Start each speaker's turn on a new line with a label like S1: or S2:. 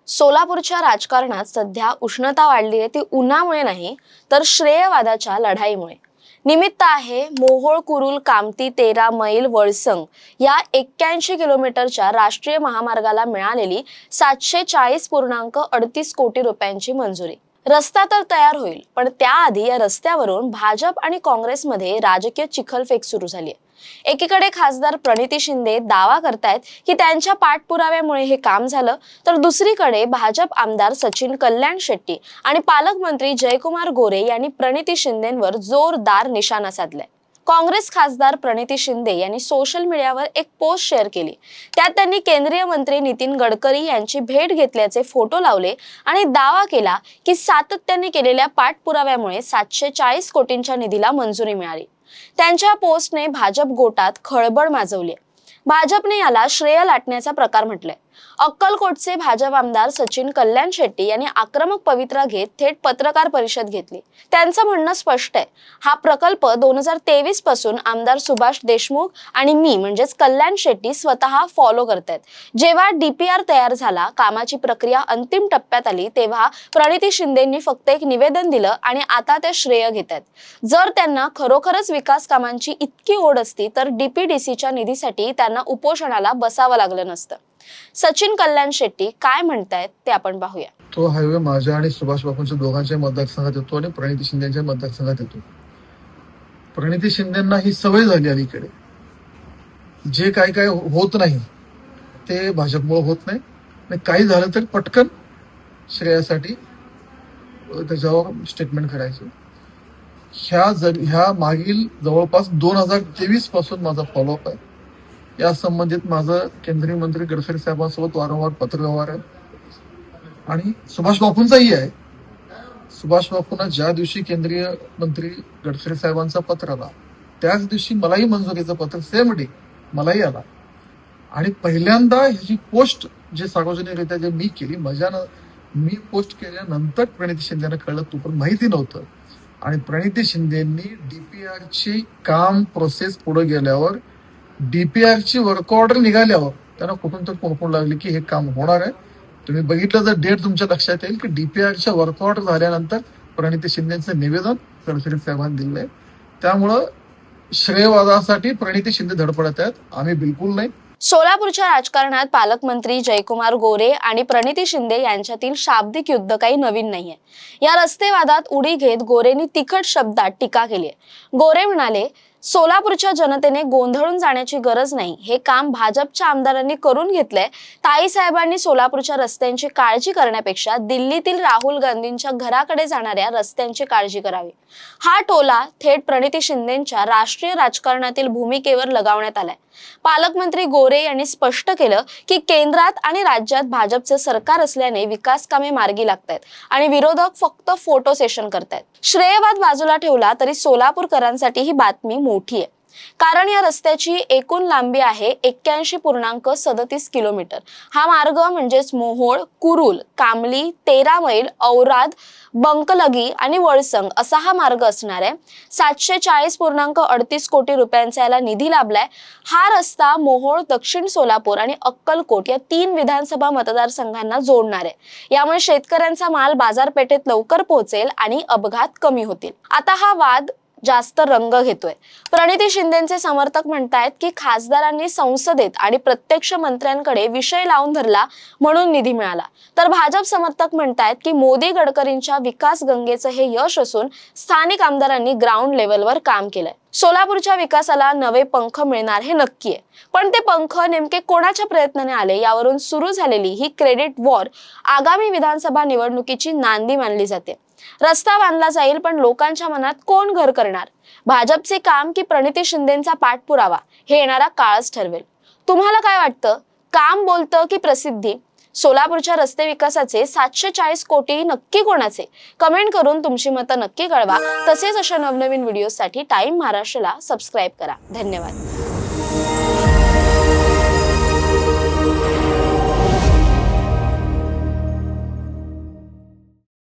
S1: सोलापूरच्या राजकारणात सध्या उष्णता वाढली आहे ती उन्हामुळे नाही तर श्रेयवादाच्या लढाईमुळे। निमित्त आहे मोहोळ कुरुल कामती 13 मैल वळसंग या 81 किलोमीटरच्या राष्ट्रीय महामार्गाला मिळालेली 740.38 कोटी रुपयांची मंजुरी। रस्ता तर तयार होईल, पण त्याआधी या रस्त्यावरून भाजप आणि काँग्रेसमध्ये राजकीय चिखलफेक सुरू झाली आहे। एकीकडे खासदार प्रणिती शिंदे दावा करतायत की त्यांच्या पाठपुराव्यामुळे हे काम झालं, तर दुसरीकडे भाजप आमदार सचिन कल्याण शेट्टी आणि पालकमंत्री जयकुमार गोरे यांनी प्रणिती शिंदेंवर जोरदार निशाणा साधलाय। काँग्रेस खासदार प्रणिती शिंदे यांनी सोशल मीडियावर एक पोस्ट शेअर केली। त्यात त्यांनी केंद्रीय मंत्री नितीन गडकरी यांची भेट घेतल्याचे फोटो लावले आणि दावा केला की सातत्याने केलेल्या पाठपुराव्यामुळे 740 कोटींच्या निधीला मंजुरी मिळाली। त्यांच्या पोस्टने भाजप गोटात खळबळ माजवली। भाजपने याला श्रेय लाटण्याचा प्रकार म्हटलाय। अक्कलकोटचे भाजप आमदार सचिन कल्याण शेट्टी यांनी आक्रमक पवित्रा घेत थेट पत्रकार परिषद घेतली। त्यांचं म्हणणं स्पष्ट आहे, हा प्रकल्प 2023 पासून आमदार सुभाष देशमुख आणि मी म्हणजेच कल्याण शेट्टी स्वतः फॉलो करतायत। जेव्हा डीपीआर तयार झाला, कामाची प्रक्रिया अंतिम टप्प्यात आली, तेव्हा प्रणिती शिंदेंनी फक्त एक निवेदन दिलं आणि आता ते श्रेय घेतात। जर त्यांना खरोखरच विकास कामांची इतकी ओढ असती तर डीपीडीसीच्या निधीसाठी त्यांना उपोषणाला बसावं लागलं नसतं। सचिन कल्याण शेट्टी काय म्हणतायत ते आपण पाहूया।
S2: तो हायवे माझ्या आणि सुभाष बापूंच्या दोघांच्या मतदारसंघात येतो आणि प्रणिती शिंदेच्या मतदारसंघात येतो। प्रणिती शिंदेंना ही सवय झाली अलीकडे, जे काय काय होत नाही ते भाजपमुळे होत नाही आणि काही झालं तर पटकन श्रेयासाठी त्याच्यावर स्टेटमेंट करायचं। ह्या मागील जवळपास 2023 पासून माझा फॉलोअप आहे। या संबंधित माझं केंद्रीय मंत्री गडकरी साहेबांसोबत वारंवार पत्रव्यवहार आहे आणि सुभाष बापूंचाही आहे। सुभाष बापूंना ज्या दिवशी केंद्रीय मंत्री गडकरी साहेबांचा पत्र आला, त्याच दिवशी मलाही मंजुरीचं पत्र सेम डे मलाही आला आणि पहिल्यांदा ह्याची पोस्ट जे सार्वजनिकरित्या जे मी केली, मी पोस्ट केल्यानंतर प्रणिती शिंदेना कळलं, तू पण माहिती नव्हतं। आणि प्रणिती शिंदेंनी डीपीआरची काम प्रोसेस पुढे गेल्यावर डीपीआरची वर्क ऑर्डर निघाल्यावर त्यांना कुठून तर कोणकोण लागली की हे काम होणार आहे। तुम्ही बघितलं जर डेट तुमच्या लक्षात येईल की डीपीआरच्या वर्क ऑर्डर झाल्यानंतर प्रणिती शिंदेचं निवेदन गडकरी साहेबांनी दिलंय। त्यामुळं श्रेयवादासाठी प्रणिती शिंदे धडपडत आहेत, आम्ही बिलकुल नाही।
S1: सोलापूरच्या राजकारणात पालकमंत्री जयकुमार गोरे आणि प्रणिती शिंदे यांच्यातील शाब्दिक युद्ध काही नवीन नाहीये। या रस्ते वादात उडी घेत गोरेंनी तिखट शब्दात टीका केली आहे। गोरे म्हणाले, सोलापूरच्या जनतेने गोंधळून जाण्याची गरज नाही, हे काम भाजपच्या आमदारांनी करून घेतलंय। ताई साहेबांनी सोलापूरच्या रस्त्यांची काळजी करण्यापेक्षा दिल्लीतील राहुल गांधींच्या घराकडे जाणाऱ्या रस्त्यांची काळजी करावी। हा टोला थेट प्रणिती शिंदेंच्या राष्ट्रीय राजकारणातील भूमिकेवर लगावण्यात आलाय। पालकमंत्री गोरे यांनी स्पष्ट केलं की केंद्रात आणि राज्यात भाजपचे सरकार असल्याने विकास कामे मार्गी लागतायत आणि विरोधक फक्त फोटो सेशन करतायत। श्रेयवाद बाजूला ठेवला तरी सोलापूरकरांसाठी ही बातमी मोठी आहे, कारण या रस्त्याची एकूण लांबी आहे 81.37 किलोमीटर। हा मार्ग म्हणजेच मोहोळ कुरुल कामली 13 मैल औराद बंकलगी आणि वळसंग असा हा मार्ग असणार आहे। 740.38 कोटी रुपयांचा याला निधी लाभलाय। हा रस्ता मोहोळ, दक्षिण सोलापूर आणि अक्कलकोट या 3 विधानसभा मतदारसंघांना जोडणार आहे। यामुळे शेतकऱ्यांचा माल बाजारपेठेत लवकर पोहोचेल आणि अपघात कमी होतील। आता हा वाद जास्त रंग घेतोय। प्रणिती शिंदेचे समर्थक म्हणतायत की खासदारांनी संसदेत आणि प्रत्यक्ष मंत्र्यांकडे विषय लावून धरला म्हणून निधी मिळाला, तर भाजप समर्थक म्हणतायत की मोदी गडकरींच्या विकास गंगेचं हे यश असून स्थानिक आमदारांनी ग्राउंड लेवलवर काम केलंय। सोलापूरच्या विकासाला नवे पंख मिळणार हे नक्की आहे, पण ते पंख नेमके कोणाच्या प्रयत्नाने आले यावरून सुरू झालेली ही क्रेडिट वॉर आगामी विधानसभा निवडणुकीची नांदी मानली जाते। रस्ता बांधला जाईल, पण लोकांच्या मनात कोण घर करणार? भाजपचे काम की प्रणिती शिंदेचा पाठपुरावा, हे येणारा काळच ठरवेल। तुम्हाला काय वाटतं, काम बोलतं की प्रसिद्धी? सोलापूरच्या रस्ते विकासाचे 740 कोटी नक्की कोणाचे? कमेंट करून तुमची मतं नक्की कळवा। तसेच अशा नवनवीन व्हिडिओसाठी टाइम महाराष्ट्रला सबस्क्राईब करा। धन्यवाद।